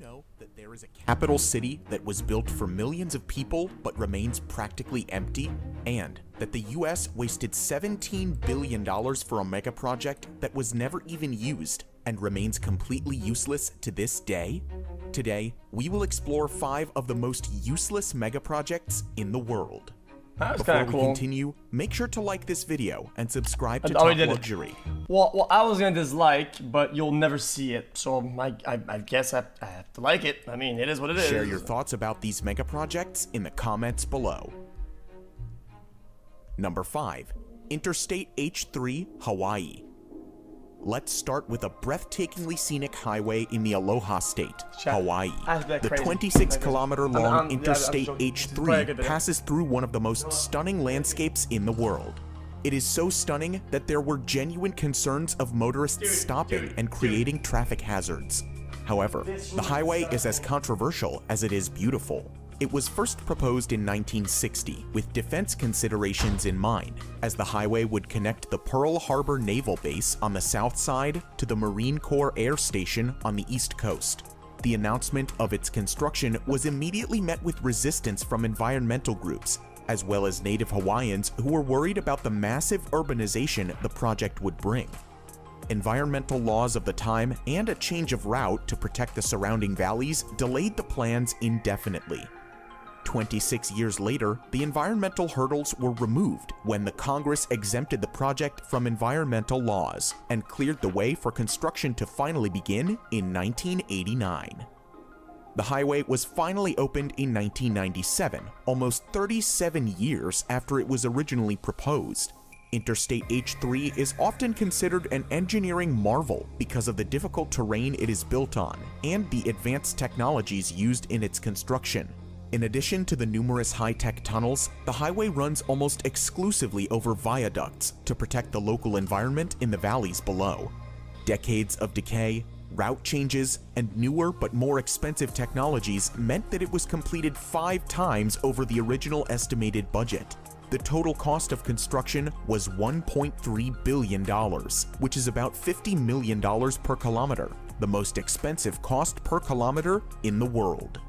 know that there is a capital city that was built for millions of people but remains practically empty? And that the US wasted $17 billion for a mega project that was never even used and remains completely useless to this day? Today, we will explore 5 of the most useless mega projects in the world. That's Before kind of we cool. continue, make sure to like this video and subscribe to Oh, he Top did it. Luxury. Well, I was gonna dislike, but you'll never see it, so I guess I have to like it. I mean, it is what it is. Share your thoughts about these mega projects in the comments below. Number 5. Interstate H3, Hawaii. Let's start with a breathtakingly scenic highway in the Aloha State, Hawaii. The 26-kilometer-long Interstate H3 passes through one of the most stunning landscapes in the world. It is so stunning that there were genuine concerns of motorists stopping and creating traffic hazards. However, the highway is as controversial as it is beautiful. It was first proposed in 1960 with defense considerations in mind, as the highway would connect the Pearl Harbor Naval Base on the south side to the Marine Corps Air Station on the east coast. The announcement of its construction was immediately met with resistance from environmental groups, as well as native Hawaiians who were worried about the massive urbanization the project would bring. Environmental laws of the time and a change of route to protect the surrounding valleys delayed the plans indefinitely. 26 years later, the environmental hurdles were removed when the Congress exempted the project from environmental laws and cleared the way for construction to finally begin in 1989. The highway was finally opened in 1997, almost 37 years after it was originally proposed. Interstate H3 is often considered an engineering marvel because of the difficult terrain it is built on and the advanced technologies used in its construction. In addition to the numerous high-tech tunnels, the highway runs almost exclusively over viaducts to protect the local environment in the valleys below. Decades of decay, route changes, and newer but more expensive technologies meant that it was completed 5 times over the original estimated budget. The total cost of construction was $1.3 billion, which is about $50 million per kilometer, the most expensive cost per kilometer in the world.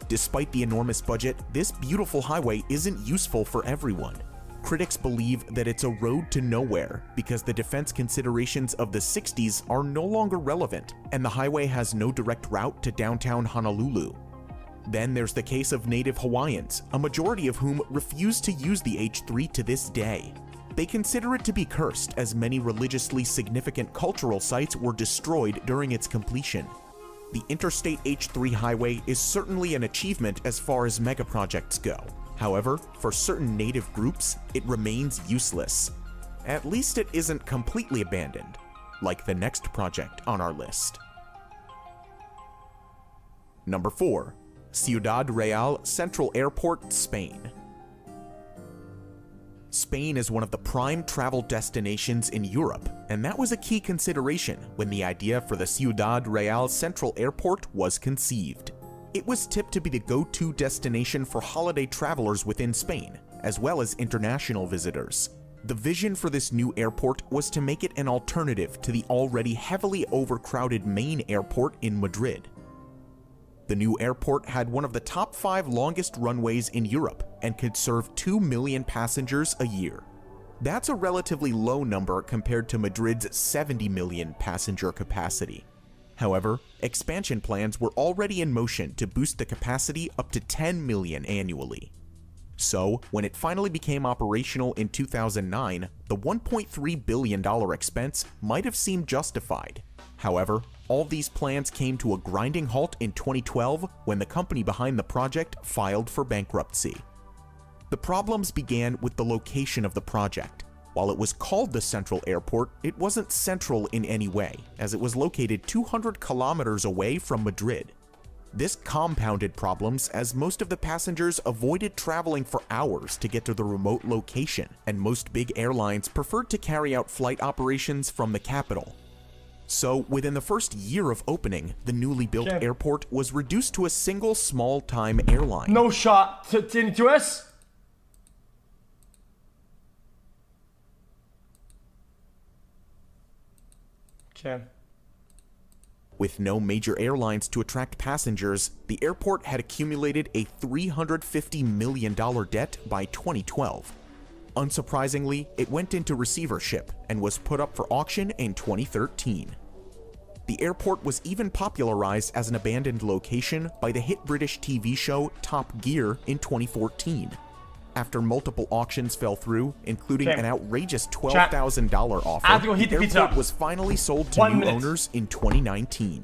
Despite the enormous budget, this beautiful highway isn't useful for everyone. Critics believe that it's a road to nowhere because the defense considerations of the 60s are no longer relevant, and the highway has no direct route to downtown Honolulu. Then there's the case of native Hawaiians, a majority of whom refuse to use the H3 to this day. They consider it to be cursed, as many religiously significant cultural sites were destroyed during its completion. The Interstate H3 highway is certainly an achievement as far as megaprojects go. However, for certain native groups, it remains useless. At least it isn't completely abandoned, like the next project on our list. Number 4. Ciudad Real Central Airport, Spain. Spain is one of the prime travel destinations in Europe, and that was a key consideration when the idea for the Ciudad Real Central Airport was conceived. It was tipped to be the go-to destination for holiday travelers within Spain, as well as international visitors. The vision for this new airport was to make it an alternative to the already heavily overcrowded main airport in Madrid. The new airport had one of the top 5 longest runways in Europe and could serve 2 million passengers a year. That's a relatively low number compared to Madrid's 70 million passenger capacity. However, expansion plans were already in motion to boost the capacity up to 10 million annually. So, when it finally became operational in 2009, the $1.3 billion expense might have seemed justified. However, all these plans came to a grinding halt in 2012 when the company behind the project filed for bankruptcy. The problems began with the location of the project. While it was called the Central Airport, it wasn't central in any way, as it was located 200 kilometers away from Madrid. This compounded problems as most of the passengers avoided traveling for hours to get to the remote location, and most big airlines preferred to carry out flight operations from the capital. So, within the first year of opening, the newly built airport was reduced to a single small-time airline. No shot to us. Okay. With no major airlines to attract passengers, the airport had accumulated a $350 million debt by 2012. Unsurprisingly, it went into receivership and was put up for auction in 2013. The airport was even popularized as an abandoned location by the hit British TV show Top Gear in 2014. After multiple auctions fell through, including an outrageous $12,000 offer, the airport was finally sold to new owners in 2019.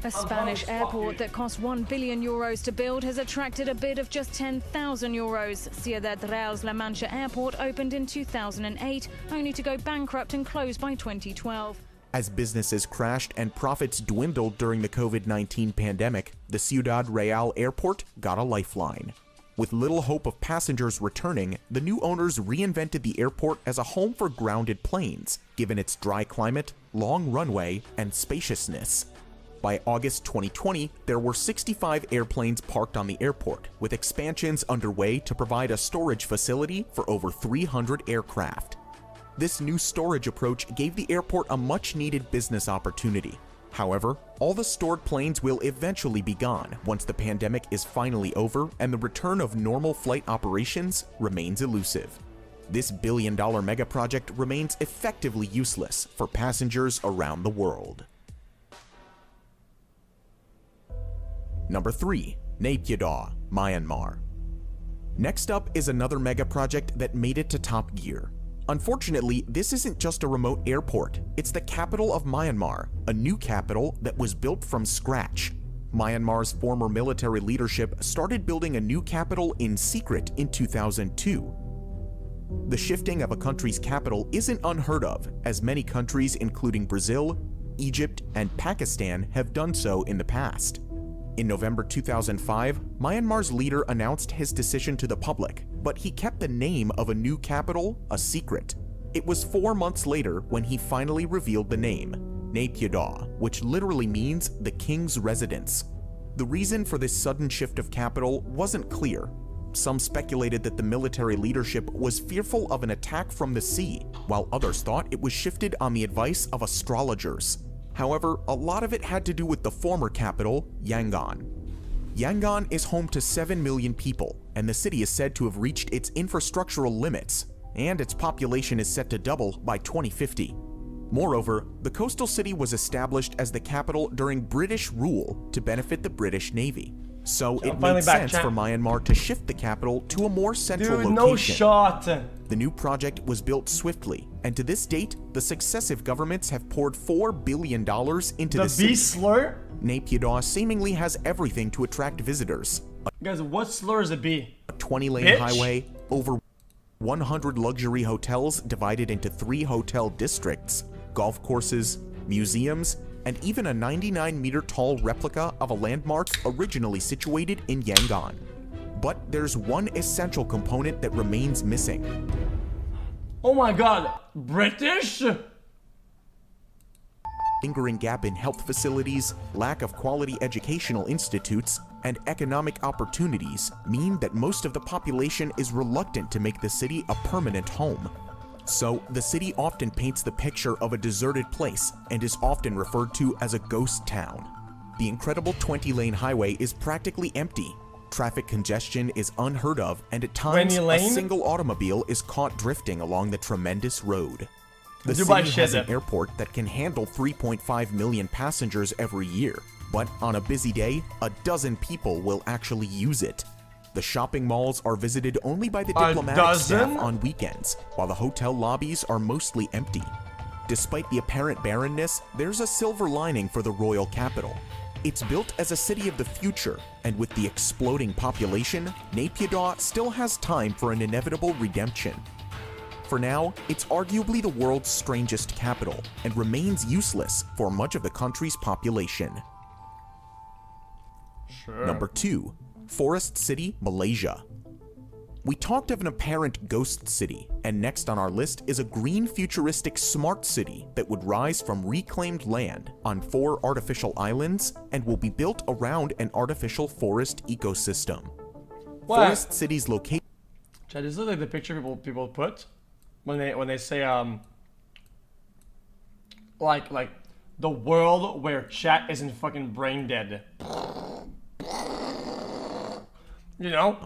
A Spanish airport that cost €1 billion to build has attracted a bid of just €10,000. Ciudad Real's La Mancha Airport opened in 2008, only to go bankrupt and close by 2012. As businesses crashed and profits dwindled during the COVID-19 pandemic, the Ciudad Real Airport got a lifeline. With little hope of passengers returning, the new owners reinvented the airport as a home for grounded planes, given its dry climate, long runway, and spaciousness. By August 2020, there were 65 airplanes parked on the airport, with expansions underway to provide a storage facility for over 300 aircraft. This new storage approach gave the airport a much-needed business opportunity. However, all the stored planes will eventually be gone once the pandemic is finally over and the return of normal flight operations remains elusive. This billion-dollar mega-project remains effectively useless for passengers around the world. Number 3. Naypyidaw, Myanmar. Next up is another mega-project that made it to Top Gear. Unfortunately, this isn't just a remote airport, it's the capital of Myanmar, a new capital that was built from scratch. Myanmar's former military leadership started building a new capital in secret in 2002. The shifting of a country's capital isn't unheard of, as many countries including Brazil, Egypt, and Pakistan have done so in the past. In November 2005, Myanmar's leader announced his decision to the public, but he kept the name of a new capital a secret. It was 4 months later when he finally revealed the name, Naypyidaw, which literally means the king's residence. The reason for this sudden shift of capital wasn't clear. Some speculated that the military leadership was fearful of an attack from the sea, while others thought it was shifted on the advice of astrologers. However, a lot of it had to do with the former capital, Yangon. Yangon is home to 7 million people, and the city is said to have reached its infrastructural limits, and its population is set to double by 2050. Moreover, the coastal city was established as the capital during British rule to benefit the British Navy. So it made sense for Myanmar to shift the capital to a more central location. No shot! The new project was built swiftly, and to this date, the successive governments have poured $4 billion into the city. B slur? Naypyidaw seemingly has everything to attract visitors. Guys, what slur is a B? A 20-lane highway, over 100 luxury hotels divided into 3 hotel districts, golf courses, museums, and even a 99-meter-tall replica of a landmark originally situated in Yangon. But there's one essential component that remains missing. Oh my god, British? Lingering gap in health facilities, lack of quality educational institutes, and economic opportunities mean that most of the population is reluctant to make the city a permanent home. So, the city often paints the picture of a deserted place and is often referred to as a ghost town. The incredible 20-lane highway is practically empty. Traffic congestion is unheard of, and at times a single automobile is caught drifting along the tremendous road. The city has an airport that can handle 3.5 million passengers every year, but on a busy day, a dozen people will actually use it. The shopping malls are visited only by the diplomatic staff on weekends, while the hotel lobbies are mostly empty. Despite the apparent barrenness, there's a silver lining for the royal capital. It's built as a city of the future, and with the exploding population, Naypyidaw still has time for an inevitable redemption. For now, it's arguably the world's strangest capital, and remains useless for much of the country's population. Number 2. Forest City, Malaysia. We talked of an apparent ghost city, and next on our list is a green futuristic smart city that would rise from reclaimed land on 4 artificial islands and will be built around an artificial forest ecosystem. Forest City's location. Chad, this is like the picture people put when they say like The world where chat isn't fucking brain dead. You know?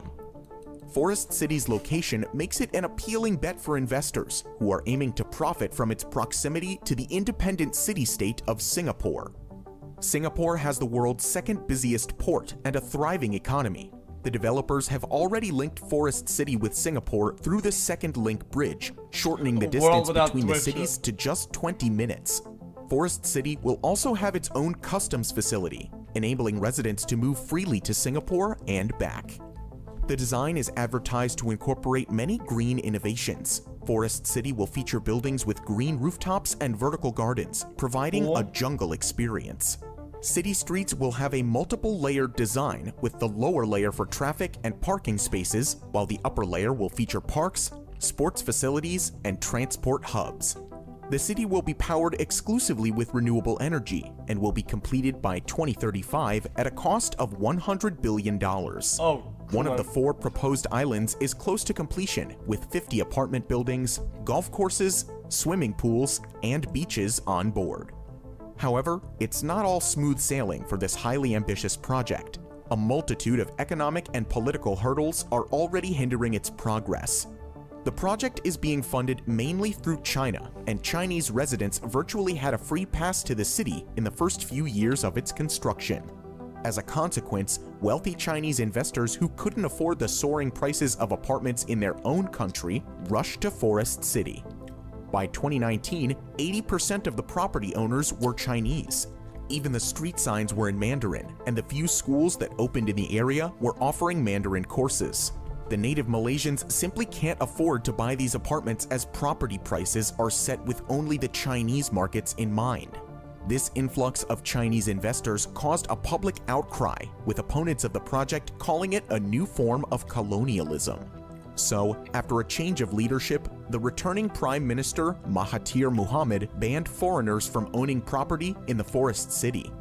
Forest City's location makes it an appealing bet for investors who are aiming to profit from its proximity to the independent city-state of Singapore. Singapore has the world's second busiest port and a thriving economy. The developers have already linked Forest City with Singapore through the Second Link Bridge, shortening the distance between the cities to just 20 minutes. Forest City will also have its own customs facility, enabling residents to move freely to Singapore and back. The design is advertised to incorporate many green innovations. Forest City will feature buildings with green rooftops and vertical gardens, providing a jungle experience. City streets will have a multiple-layered design, with the lower layer for traffic and parking spaces, while the upper layer will feature parks, sports facilities, and transport hubs. The city will be powered exclusively with renewable energy and will be completed by 2035 at a cost of $100 billion. One of the 4 proposed islands is close to completion, with 50 apartment buildings, golf courses, swimming pools, and beaches on board. However, it's not all smooth sailing for this highly ambitious project. A multitude of economic and political hurdles are already hindering its progress. The project is being funded mainly through China, and Chinese residents virtually had a free pass to the city in the first few years of its construction. As a consequence, wealthy Chinese investors who couldn't afford the soaring prices of apartments in their own country rushed to Forest City. By 2019, 80% of the property owners were Chinese. Even the street signs were in Mandarin, and the few schools that opened in the area were offering Mandarin courses. The native Malaysians simply can't afford to buy these apartments as property prices are set with only the Chinese markets in mind. This influx of Chinese investors caused a public outcry, with opponents of the project calling it a new form of colonialism. So, after a change of leadership, the returning Prime Minister Mahathir Mohamad banned foreigners from owning property in the Forest City.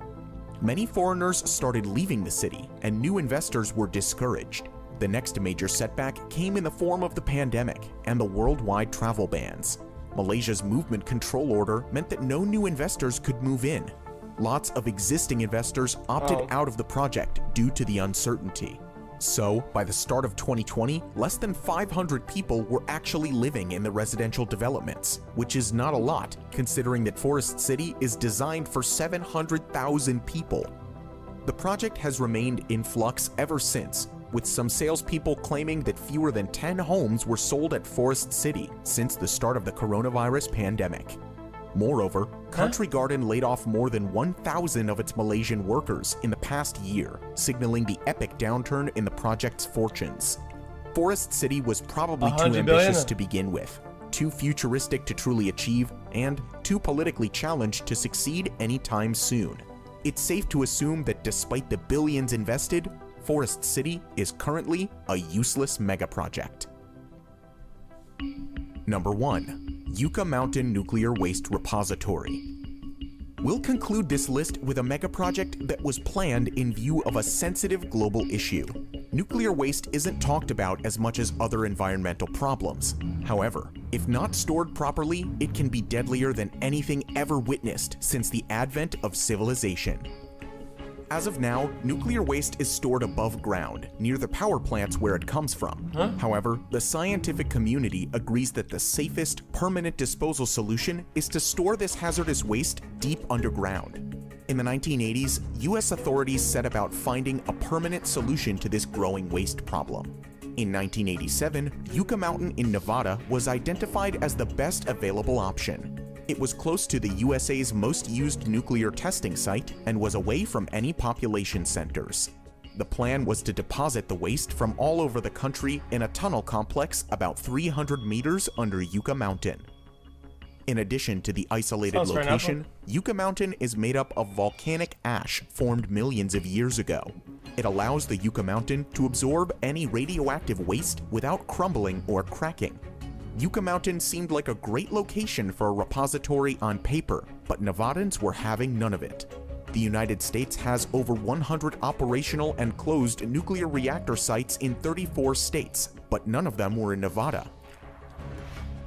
Many foreigners started leaving the city, and new investors were discouraged. The next major setback came in the form of the pandemic and the worldwide travel bans. Malaysia's movement control order meant that no new investors could move in. Lots of existing investors opted out of the project due to the uncertainty. So, by the start of 2020, less than 500 people were actually living in the residential developments, which is not a lot considering that Forest City is designed for 700,000 people. The project has remained in flux ever since, with some salespeople claiming that fewer than 10 homes were sold at Forest City since the start of the coronavirus pandemic. Moreover, Country Garden laid off more than 1,000 of its Malaysian workers in the past year, signaling the epic downturn in the project's fortunes. Forest City was probably too ambitious to begin with, too futuristic to truly achieve, and too politically challenged to succeed anytime soon. It's safe to assume that despite the billions invested, Forest City is currently a useless mega project. Number 1. Yucca Mountain Nuclear Waste Repository. We'll conclude this list with a mega project that was planned in view of a sensitive global issue. Nuclear waste isn't talked about as much as other environmental problems. However, if not stored properly, it can be deadlier than anything ever witnessed since the advent of civilization. As of now, nuclear waste is stored above ground, near the power plants where it comes from. However, the scientific community agrees that the safest, permanent disposal solution is to store this hazardous waste deep underground. In the 1980s, US authorities set about finding a permanent solution to this growing waste problem. In 1987, Yucca Mountain in Nevada was identified as the best available option. It was close to the USA's most used nuclear testing site and was away from any population centers. The plan was to deposit the waste from all over the country in a tunnel complex about 300 meters under Yucca Mountain. In addition to the isolated location, Yucca Mountain is made up of volcanic ash formed millions of years ago. It allows the Yucca Mountain to absorb any radioactive waste without crumbling or cracking. Yucca Mountain seemed like a great location for a repository on paper, but Nevadans were having none of it. The United States has over 100 operational and closed nuclear reactor sites in 34 states, but none of them were in Nevada.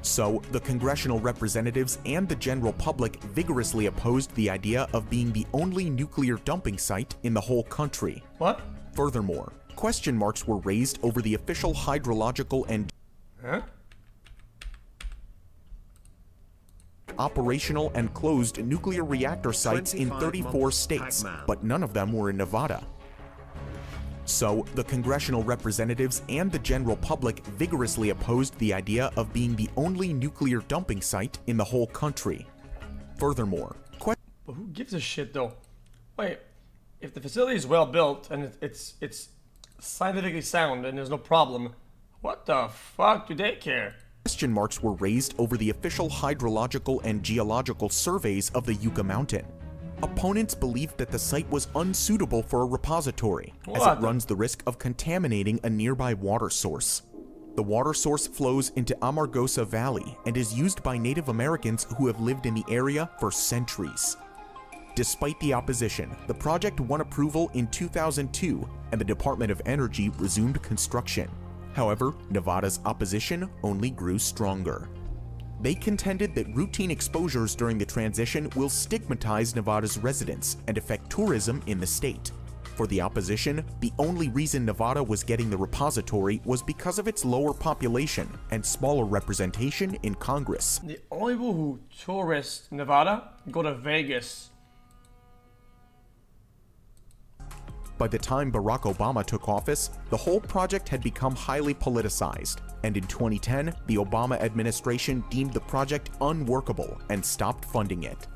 So, the congressional representatives and the general public vigorously opposed the idea of being the only nuclear dumping site in the whole country. What? Furthermore, question marks were raised over the official hydrological and operational and closed nuclear reactor sites in 34 states, but none of them were in Nevada. So, the congressional representatives and the general public vigorously opposed the idea of being the only nuclear dumping site in the whole country. Furthermore, but who gives a shit though? Wait, if the facility is well built and it's scientifically sound and there's no problem, what the fuck do they care? Question marks were raised over the official hydrological and geological surveys of the Yucca Mountain. Opponents believed that the site was unsuitable for a repository, as it runs the risk of contaminating a nearby water source. The water source flows into Amargosa Valley and is used by Native Americans who have lived in the area for centuries. Despite the opposition, the project won approval in 2002 and the Department of Energy resumed construction. However, Nevada's opposition only grew stronger. They contended that routine exposures during the transition will stigmatize Nevada's residents and affect tourism in the state. For the opposition, the only reason Nevada was getting the repository was because of its lower population and smaller representation in Congress. The only people who tourist Nevada go to Vegas. By the time Barack Obama took office, the whole project had become highly politicized, and in 2010, the Obama administration deemed the project unworkable and stopped funding it.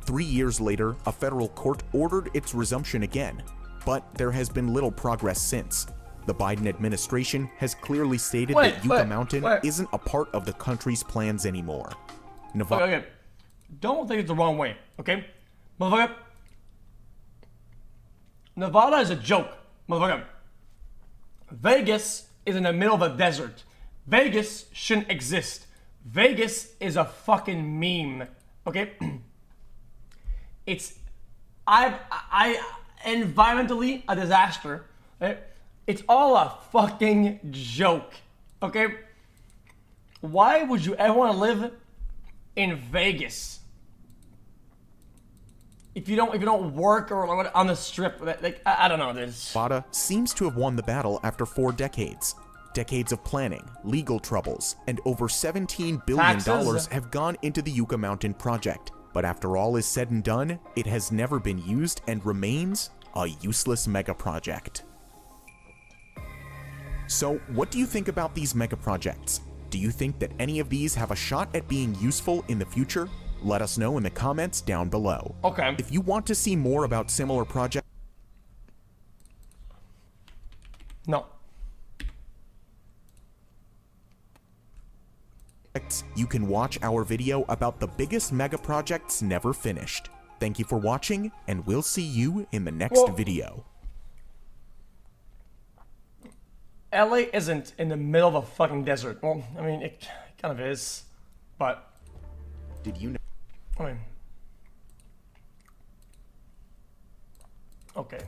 3 years later, a federal court ordered its resumption again, but there has been little progress since. The Biden administration has clearly stated that Yucca Mountain isn't a part of the country's plans anymore. Okay. Don't take it the wrong way, okay? Motherfucker. Nevada is a joke, motherfucker. Vegas is in the middle of a desert. Vegas shouldn't exist. Vegas is a fucking meme, okay? It's environmentally a disaster. Okay? It's all a fucking joke, okay? Why would you ever want to live in Vegas? If you don't work or on the strip, like I don't know. Nevada seems to have won the battle after 4 decades. Decades of planning, legal troubles, and over $17 billion have gone into the Yucca Mountain project. But after all is said and done, it has never been used and remains a useless mega project. So, what do you think about these mega projects? Do you think that any of these have a shot at being useful in the future? Let us know in the comments down below. Okay. If you want to see more about similar projects, no. You can watch our video about the biggest mega projects never finished. Thank you for watching, and we'll see you in the next video. LA isn't in the middle of a fucking desert. Well, I mean, it kind of is, but... Did you know? I mean... Okay.